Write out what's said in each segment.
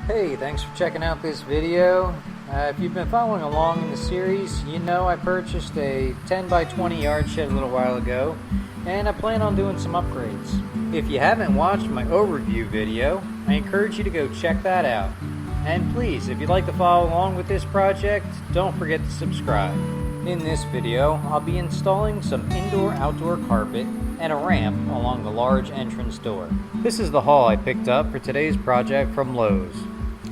Hey, thanks for checking out this video. If you've been following along in the series, you know I purchased a 10 by 20 yard shed a little while ago, and I plan on doing some upgrades. If you haven't watched my overview video, I encourage you to go check that out. And please, if you'd like to follow along with this project, don't forget to subscribe. In this video, I'll be installing some indoor-outdoor carpet and a ramp along the large entrance door. This is the haul I picked up for today's project from Lowe's.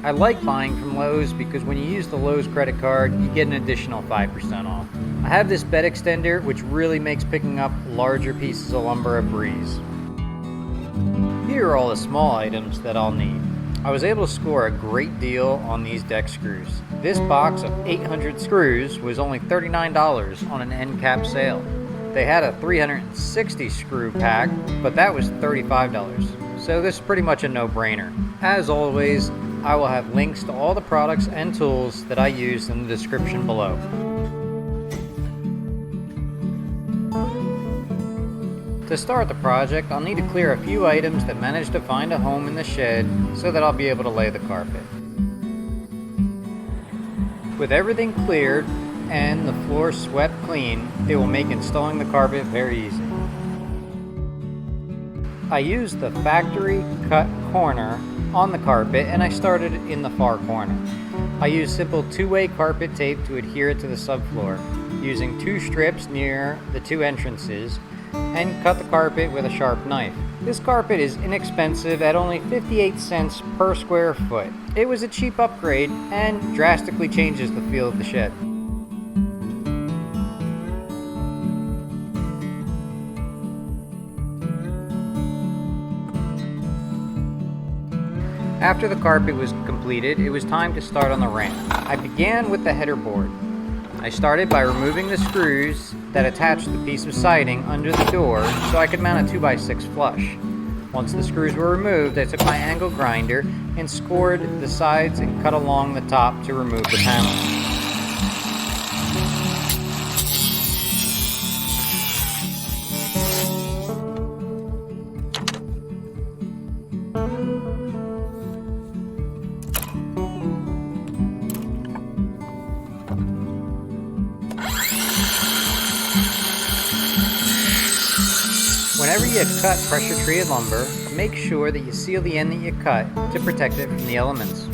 I like buying from Lowe's because when you use the Lowe's credit card, you get an additional 5% off. I have this bed extender, which really makes picking up larger pieces of lumber a breeze. Here are all the small items that I'll need. I was able to score a great deal on these deck screws. This box of 800 screws was only $39 on an end cap sale. They had a 360 screw pack, but that was $35. So this is pretty much a no-brainer. As always, I will have links to all the products and tools that I used in the description below. To start the project, I'll need to clear a few items that managed to find a home in the shed so that I'll be able to lay the carpet. With everything cleared and the floor swept clean, it will make installing the carpet very easy. I used the factory cut corner on the carpet and I started in the far corner. I used simple two-way carpet tape to adhere it to the subfloor, using 2 strips near the 2 entrances, and cut the carpet with a sharp knife. This carpet is inexpensive at only 58 cents per square foot. It was a cheap upgrade and drastically changes the feel of the shed. After the carpet was completed, it was time to start on the ramp. I began with the header board. I started by removing the screws that attached the piece of siding under the door so I could mount a 2x6 flush. Once the screws were removed, I took my angle grinder and scored the sides and cut along the top to remove the panels. Whenever you cut pressure-treated lumber, make sure that you seal the end that you cut to protect it from the elements.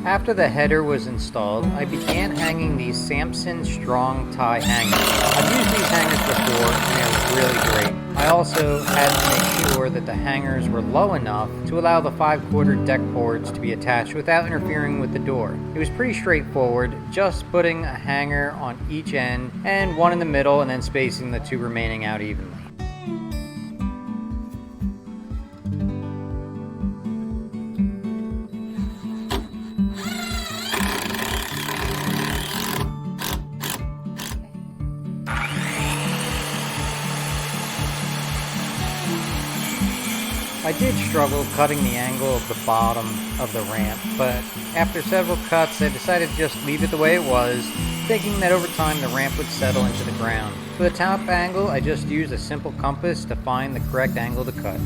After the header was installed, I began hanging these Samson strong tie hangers. I've used these hangers before and they're really great. I also had to make sure that the hangers were low enough to allow the 5/4 deck boards to be attached without interfering with the door. It was pretty straightforward, just putting a hanger on each end and one in the middle and then spacing the 2 remaining out evenly. I did struggle cutting the angle of the bottom of the ramp, but after several cuts I decided to just leave it the way it was, thinking that over time the ramp would settle into the ground. For the top angle, I just used a simple compass to find the correct angle to cut.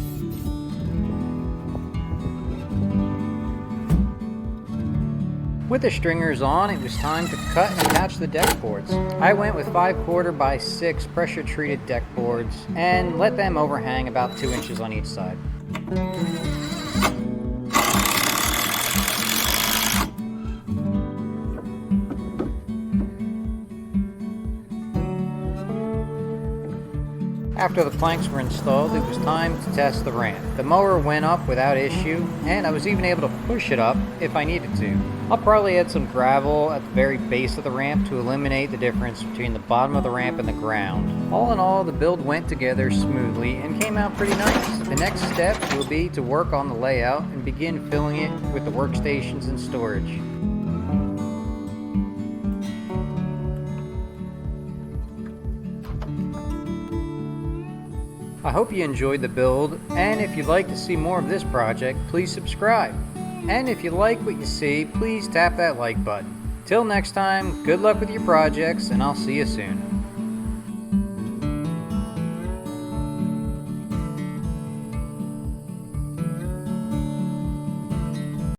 With the stringers on, it was time to cut and attach the deck boards. I went with 5/4 by 6 pressure treated deck boards and let them overhang about 2 inches on each side. After the planks were installed, it was time to test the ramp. The mower went up without issue, and I was even able to push it up if I needed to. I'll probably add some gravel at the very base of the ramp to eliminate the difference between the bottom of the ramp and the ground. All in all, the build went together smoothly and came out pretty nice. The next step will be to work on the layout and begin filling it with the workstations and storage. I hope you enjoyed the build, and if you'd like to see more of this project, please subscribe. And if you like what you see, please tap that like button. Till next time, good luck with your projects, and I'll see you soon.